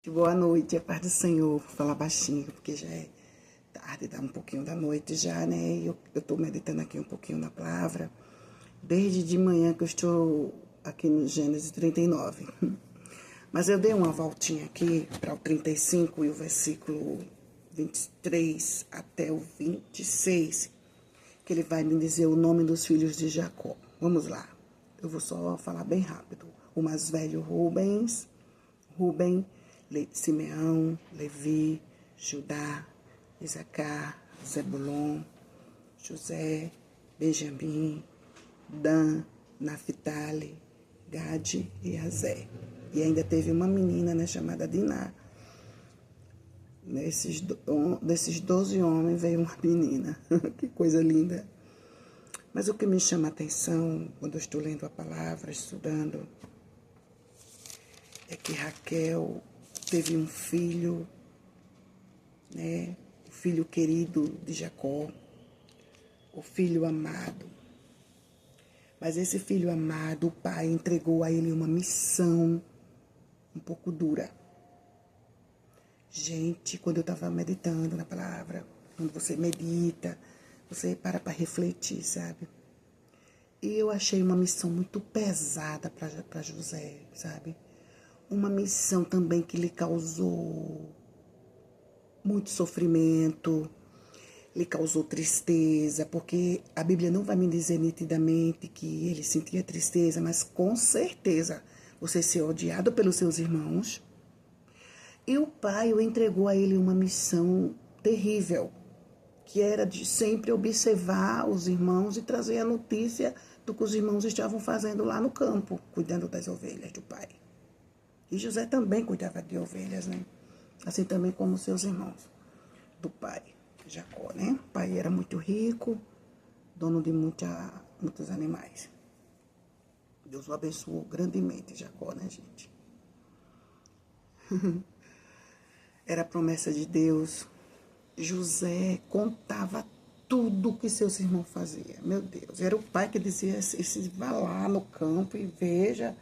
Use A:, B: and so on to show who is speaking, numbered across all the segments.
A: Boa noite, a paz do Senhor. Vou falar baixinho, porque já é tarde, dá um pouquinho da noite já, né? E eu tô meditando aqui um pouquinho na palavra, desde de manhã que eu estou aqui no Gênesis 39. Mas eu dei uma voltinha aqui para o 35 e o versículo 23 até o 26, que ele vai me dizer o nome dos filhos de Jacó. Vamos lá, eu vou só falar bem rápido. O mais velho, Rubem, Simeão, Levi, Judá, Isacar, Zebulon, José, Benjamim, Dan, Naphtali, Gade e Azé. E ainda teve uma menina, né, chamada Diná. Desses 12 homens veio uma menina. Que coisa linda. Mas o que me chama a atenção quando eu estou lendo a palavra, estudando, é que Raquel teve um filho, né? O filho querido de Jacó, o filho amado. Mas esse filho amado, o pai entregou a ele uma missão um pouco dura. Gente, quando eu estava meditando na palavra, quando você medita, você para refletir, sabe? E eu achei uma missão muito pesada para José, sabe? Uma missão também que lhe causou muito sofrimento, lhe causou tristeza, porque a Bíblia não vai me dizer nitidamente que ele sentia tristeza, mas com certeza você ser odiado pelos seus irmãos. E o pai o entregou a ele uma missão terrível, que era de sempre observar os irmãos e trazer a notícia do que os irmãos estavam fazendo lá no campo, cuidando das ovelhas do pai. E José também cuidava de ovelhas, né? Assim também como seus irmãos do pai, Jacó, né? O pai era muito rico, dono de muitos animais. Deus o abençoou grandemente, Jacó, né, gente? Era a promessa de Deus. José contava tudo que seus irmãos faziam. Meu Deus, era o pai que dizia, vá lá no campo e veja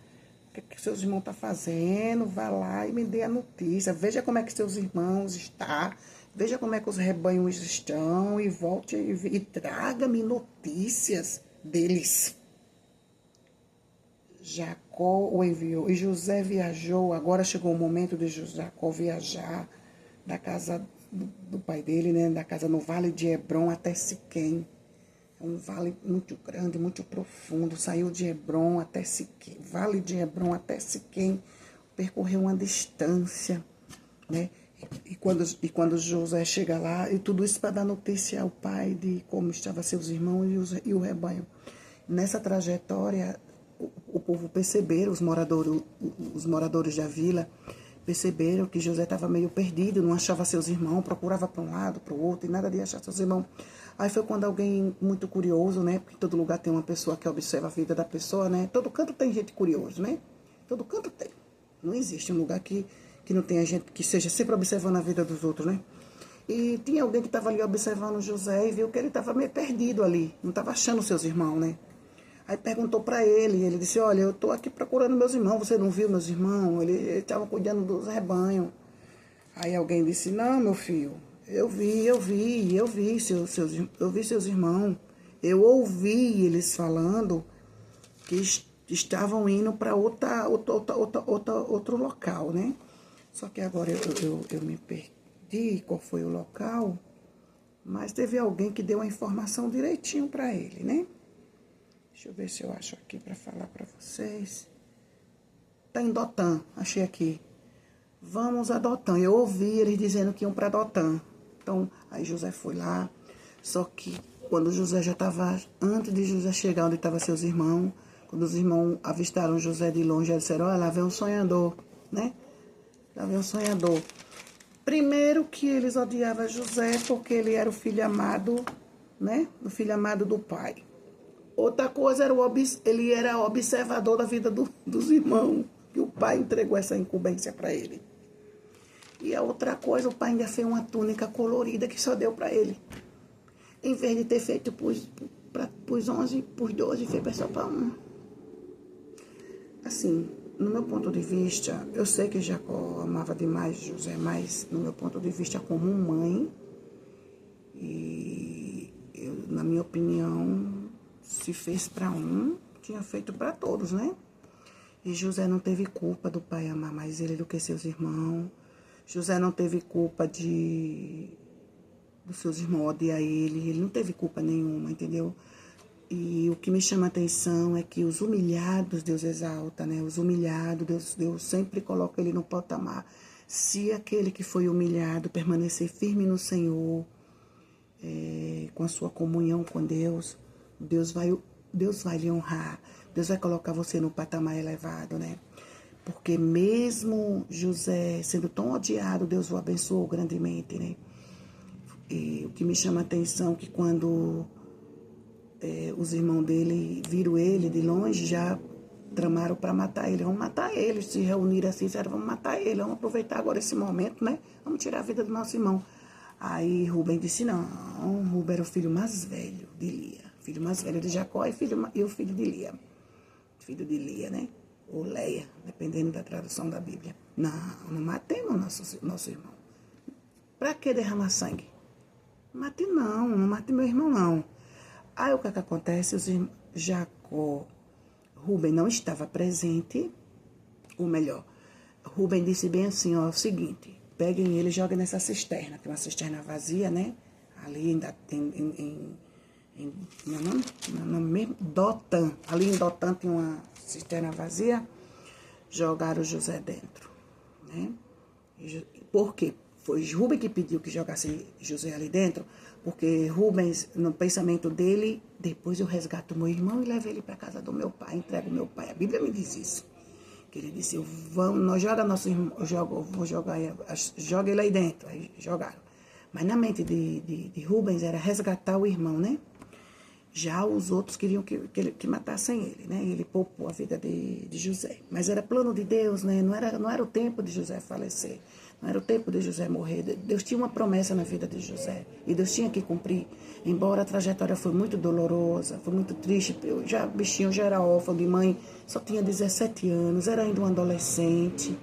A: o que seus irmãos estão fazendo, vá lá e me dê a notícia, veja como é que seus irmãos estão, veja como é que os rebanhos estão e volte e traga-me notícias deles. Jacó o enviou e José viajou. Agora chegou o momento de Jacó viajar da casa do pai dele, né, da casa no Vale de Hebron até Siquém. É um vale muito grande, muito profundo. Saiu de Hebron até Siquém, Vale de Hebron até Siquém, percorreu uma distância, né? E quando José chega lá, e tudo isso para dar notícia ao pai de como estavam seus irmãos e o rebanho. Nessa trajetória, o povo perceberam, os moradores da vila, perceberam que José estava meio perdido, não achava seus irmãos, procurava para um lado, para o outro, e nada de achar seus irmãos. Aí foi quando alguém muito curioso, né? Porque todo lugar tem uma pessoa que observa a vida da pessoa, né? Todo canto tem gente curiosa, né? Todo canto tem. Não existe um lugar que não tenha gente que seja sempre observando a vida dos outros, né? E tinha alguém que estava ali observando José e viu que ele estava meio perdido ali, não estava achando seus irmãos, né? Aí perguntou para ele, e ele disse, olha, eu estou aqui procurando meus irmãos, você não viu meus irmãos? Eles estavam cuidando dos rebanhos. Aí alguém disse, não, meu filho, eu vi seus irmãos. Eu ouvi eles falando que estavam indo para outro local, né? Só que agora eu me perdi qual foi o local, mas teve alguém que deu a informação direitinho para ele, né? Deixa eu ver se eu acho aqui para falar para vocês. Tá em Dotã, achei aqui. Vamos a Dotã. Eu ouvi eles dizendo que iam para Dotã. Então, aí José foi lá. Só que quando José já estava, antes de José chegar onde estavam seus irmãos, quando os irmãos avistaram José de longe, eles disseram, olha, lá vem um sonhador, né? Lá vem um sonhador. Primeiro que eles odiavam José porque ele era o filho amado, né? O filho amado do pai. Outra coisa, ele era observador da vida dos irmãos, que o pai entregou essa incumbência para ele. E a outra coisa, o pai ainda fez uma túnica colorida que só deu para ele. Em vez de ter feito para os 11, para os 12, fez só para um. Assim, no meu ponto de vista, eu sei que Jacó amava demais José, mas no meu ponto de vista, como mãe, e na minha opinião, se fez para um, tinha feito para todos, né? E José não teve culpa do pai amar mais ele do que seus irmãos. José não teve culpa dos seus irmãos odiar ele não teve culpa nenhuma, entendeu? E o que me chama a atenção é que os humilhados Deus exalta, né? Os humilhados, Deus sempre coloca ele no patamar. Se aquele que foi humilhado permanecer firme no Senhor, com a sua comunhão com Deus, Deus vai lhe honrar. Deus vai colocar você no patamar elevado, né? Porque mesmo José sendo tão odiado, Deus o abençoou grandemente, né? E o que me chama a atenção é que quando os irmãos dele viram ele de longe, já tramaram para matar ele. Vamos matar ele, se reuniram assim, disseram, vamos matar ele, vamos aproveitar agora esse momento, né? Vamos tirar a vida do nosso irmão. Aí Rubem disse, não, Rubem era o filho mais velho de Lia, filho mais velho de Jacó e o filho de Lia. Filho de Lia, né? Ou Leia, dependendo da tradução da Bíblia. Não matemos nosso irmão. Para que derramar sangue? Não mate meu irmão, não. Aí o que acontece? Rubem não estava presente, ou melhor, Rubem disse bem assim, ó, é o seguinte, peguem ele e joguem nessa cisterna, que é uma cisterna vazia, né? Ali ainda meu nome mesmo? Dotan. Ali em Dotan tem uma cisterna vazia, jogaram José dentro, né? Por quê? Foi Rubem que pediu que jogasse José ali dentro, porque Rubens, no pensamento dele, depois eu resgato meu irmão e levo ele para casa do meu pai, entrego meu pai. A Bíblia me diz isso. Que ele disse, nós joga nosso irmão, joga ele aí dentro. Aí jogaram. Mas na mente de Rubens era resgatar o irmão, né? Já os outros queriam que matassem ele, né? Ele poupou a vida de José. Mas era plano de Deus, né? Não era o tempo de José falecer. Não era o tempo de José morrer. Deus tinha uma promessa na vida de José. E Deus tinha que cumprir. Embora a trajetória foi muito dolorosa, foi muito triste. Bichinho já era órfão de mãe, só tinha 17 anos, era ainda um adolescente.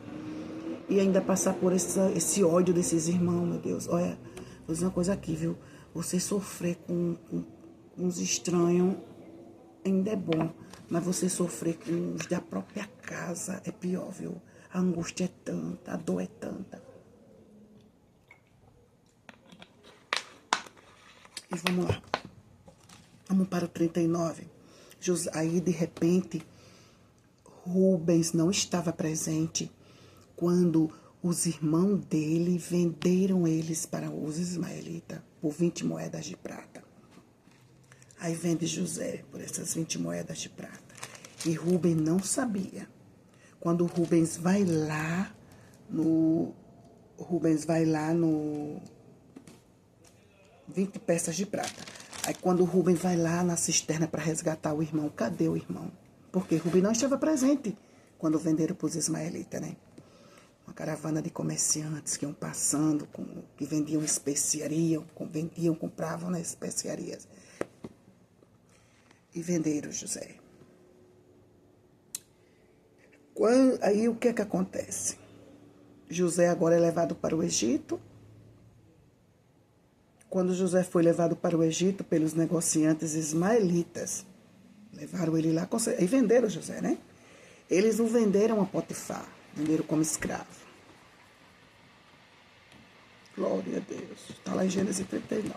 A: E ainda passar por esse ódio desses irmãos, meu Deus. Olha, vou dizer uma coisa aqui, viu? Você sofrer com uns estranhos ainda é bom, mas você sofrer com os da própria casa é pior, viu? A angústia é tanta, a dor é tanta. E vamos lá. Vamos para o 39. Aí, de repente, Rubens não estava presente quando os irmãos dele venderam eles para os ismaelitas por 20 moedas de prata. Aí vende José por essas 20 moedas de prata. E Rubem não sabia. Quando Rubens vai lá no 20 peças de prata. Aí quando Rubem vai lá na cisterna para resgatar o irmão, cadê o irmão? Porque Rubem não estava presente quando venderam para os ismaelitas, né? Uma caravana de comerciantes que iam passando, que vendiam especiarias, compravam nas especiarias. E venderam José. Aí o que acontece? José agora é levado para o Egito. Quando José foi levado para o Egito pelos negociantes ismaelitas, levaram ele lá e venderam José, né? Eles o venderam a Potifar, venderam como escravo. Glória a Deus. Está lá em Gênesis 39.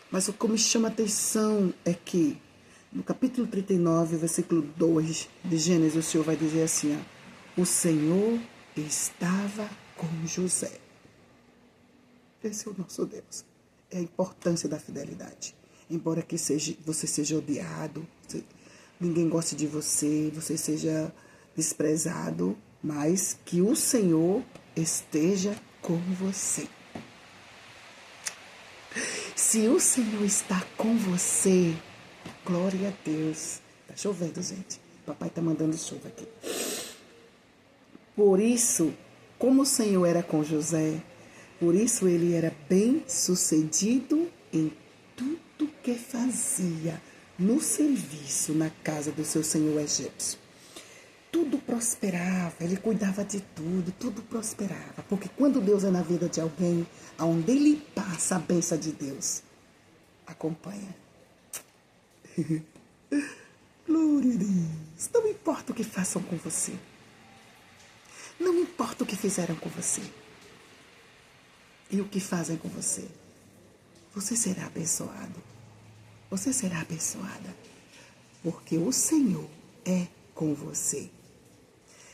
A: Mas o que me chama a atenção é que no capítulo 39, versículo 2 de Gênesis, o Senhor vai dizer assim, ó, o Senhor estava com José. Esse é o nosso Deus. É a importância da fidelidade. Embora que você seja odiado, ninguém goste de você, você seja desprezado, mas que o Senhor esteja com você. Se o Senhor está com você, glória a Deus. Tá chovendo, gente. Papai tá mandando chuva aqui. Por isso, como o Senhor era com José, por isso ele era bem sucedido em tudo que fazia no serviço na casa do seu senhor egípcio. tudo prosperava, ele cuidava de tudo, tudo prosperava. Porque quando Deus é na vida de alguém, aonde ele passa, a bênção de Deus acompanha. Glória a Deus. Não importa o que façam com você. Não importa o que fizeram com você. E o que fazem com você. Você será abençoado. Você será abençoada. Porque o Senhor é com você.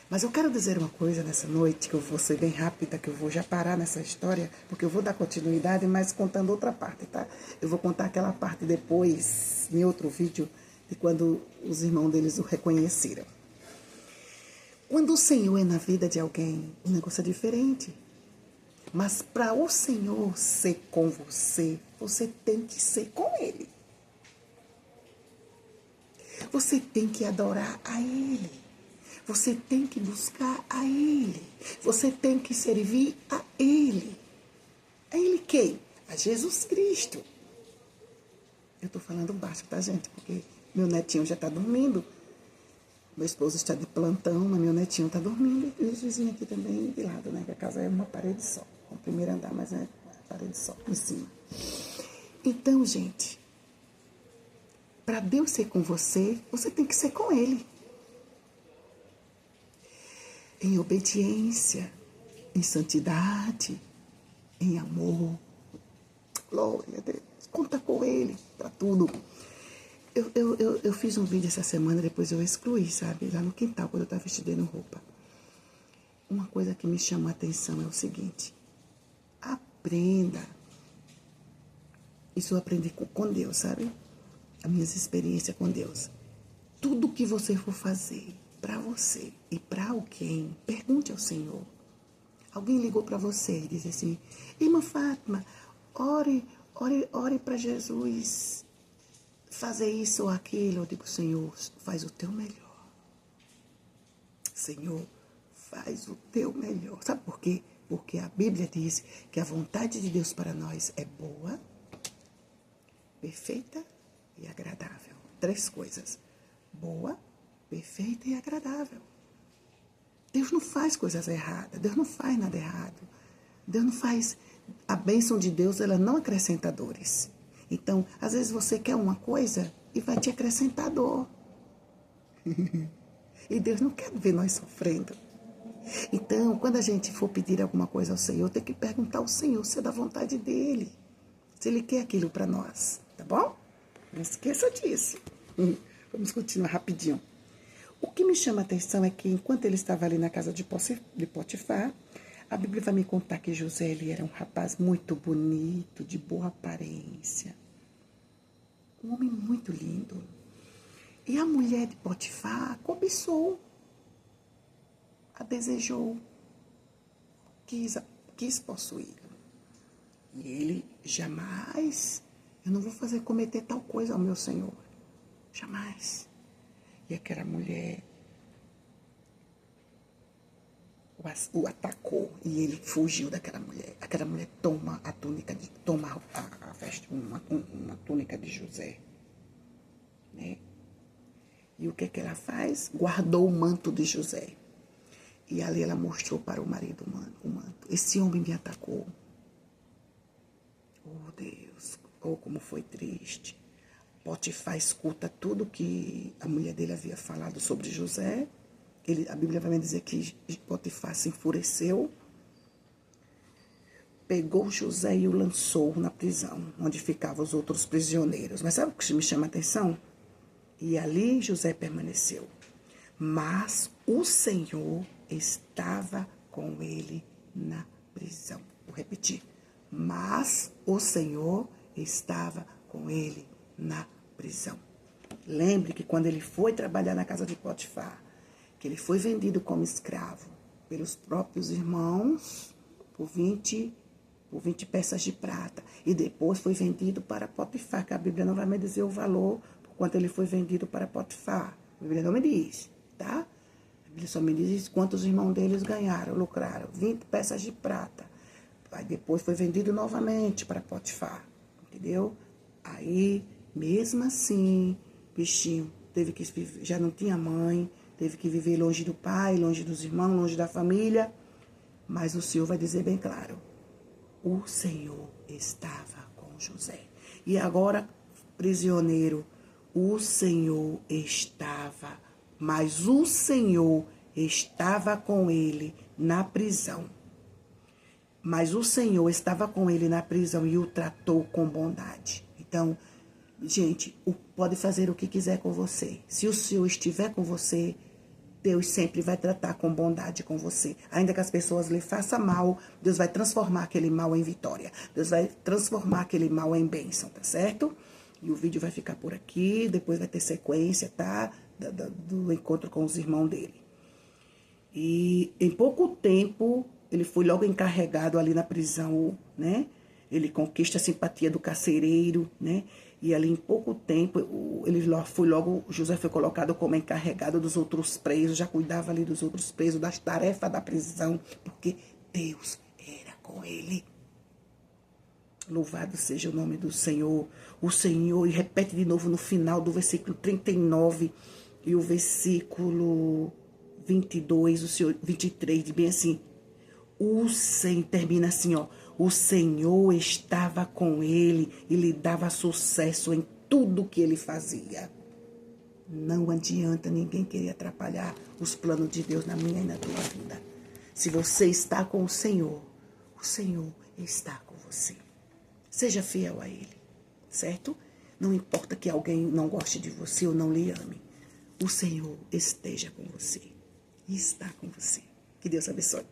A: Mas eu quero dizer uma coisa nessa noite, que eu vou ser bem rápida, que eu vou já parar nessa história, porque eu vou dar continuidade, mas contando outra parte, tá? Eu vou contar aquela parte depois, em outro vídeo, de quando os irmãos deles o reconheceram. Quando o Senhor é na vida de alguém, o negócio é diferente. Mas para o Senhor ser com você, você tem que ser com Ele. Você tem que adorar a Ele. Você tem que buscar a Ele. Você tem que servir a Ele. A Ele quem? A Jesus Cristo. Eu estou falando baixo, tá, gente? Porque meu netinho já está dormindo. Meu esposo está de plantão, mas meu netinho está dormindo. E os vizinhos aqui também de lado, né? Que a casa é uma parede só. É o primeiro andar, mas é uma parede só, em cima. Então, gente, para Deus ser com você, você tem que ser com Ele. Em obediência, em santidade, em amor. Glória a Deus. Conta com Ele para tudo. Eu fiz um vídeo essa semana, depois eu excluí, sabe? Lá no quintal, quando eu estava vestindo roupa. Uma coisa que me chama a atenção é o seguinte. Aprenda. Isso eu aprendi com Deus, sabe? As minhas experiências com Deus. Tudo que você for fazer para você e para alguém, pergunte ao Senhor. Alguém ligou para você e disse assim, irmã Fátima, ore para Jesus fazer isso ou aquilo. Eu digo, Senhor, faz o teu melhor. Senhor, faz o teu melhor. Sabe por quê? Porque a Bíblia diz que a vontade de Deus para nós é boa, perfeita e agradável. 3 coisas. Boa, perfeita e agradável. Deus não faz coisas erradas. Deus não faz nada errado. Deus não faz... A bênção de Deus, ela não acrescenta dores. Então, às vezes você quer uma coisa e vai te acrescentar dor. E Deus não quer ver nós sofrendo. Então, quando a gente for pedir alguma coisa ao Senhor, tem que perguntar ao Senhor se é da vontade dEle. Se Ele quer aquilo para nós. Tá bom? Não esqueça disso. Vamos continuar rapidinho. O que me chama a atenção é que enquanto ele estava ali na casa de Potifar, a Bíblia vai me contar que José ele era um rapaz muito bonito, de boa aparência. Um homem muito lindo. E a mulher de Potifar cobiçou, a desejou, quis possuí-lo. E ele jamais, eu não vou fazer cometer tal coisa ao meu Senhor. Jamais. E aquela mulher o atacou e ele fugiu daquela mulher. Aquela mulher toma a túnica, uma túnica de José, né? E o que ela faz? Guardou o manto de José. E ali ela mostrou para o marido o manto. Esse homem me atacou. Oh, Deus, oh, como foi triste. Potifar escuta tudo que a mulher dele havia falado sobre José. A Bíblia vai me dizer que Potifar se enfureceu, pegou José e o lançou na prisão, onde ficavam os outros prisioneiros. Mas sabe o que me chama a atenção? E ali José permaneceu. Mas o Senhor estava com ele na prisão. Vou repetir. Mas o Senhor estava com ele na prisão. Lembre que quando ele foi trabalhar na casa de Potifar, que ele foi vendido como escravo pelos próprios irmãos por 20 peças de prata. E depois foi vendido para Potifar, que a Bíblia não vai me dizer o valor por quanto ele foi vendido para Potifar. A Bíblia não me diz, tá? A Bíblia só me diz quantos irmãos deles ganharam, lucraram. 20 peças de prata. Aí depois foi vendido novamente para Potifar, entendeu? Aí, mesmo assim, bichinho, teve que já não tinha mãe, teve que viver longe do pai, longe dos irmãos, longe da família. Mas o Senhor vai dizer bem claro, o Senhor estava com José. E agora, prisioneiro, o Senhor estava, mas o Senhor estava com ele na prisão. Mas o Senhor estava com ele na prisão e o tratou com bondade. Então, gente, pode fazer o que quiser com você. Se o Senhor estiver com você, Deus sempre vai tratar com bondade com você. Ainda que as pessoas lhe façam mal, Deus vai transformar aquele mal em vitória. Deus vai transformar aquele mal em bênção, tá certo? E o vídeo vai ficar por aqui, depois vai ter sequência, tá? Do encontro com os irmãos dele. E em pouco tempo, ele foi logo encarregado ali na prisão, né? Ele conquista a simpatia do carcereiro, né? E ali em pouco tempo, José foi colocado como encarregado dos outros presos, já cuidava ali dos outros presos, das tarefas da prisão, porque Deus era com ele. Louvado seja o nome do Senhor. O Senhor, e repete de novo no final do versículo 39 e o versículo 22, o Senhor, 23, de bem assim. O Senhor, termina assim, ó. O Senhor estava com ele e lhe dava sucesso em tudo que ele fazia. Não adianta ninguém querer atrapalhar os planos de Deus na minha e na tua vida. Se você está com o Senhor está com você. Seja fiel a Ele, certo? Não importa que alguém não goste de você ou não lhe ame. O Senhor esteja com você. E está com você. Que Deus abençoe.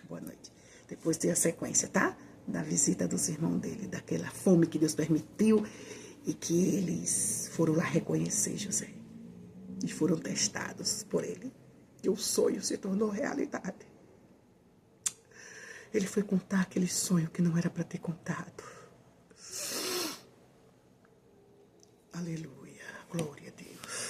A: Boa noite. Depois tem a sequência, tá? Da visita dos irmãos dele, daquela fome que Deus permitiu e que eles foram lá reconhecer José. E foram testados por ele. E o sonho se tornou realidade. Ele foi contar aquele sonho que não era para ter contado. Aleluia. Glória a Deus.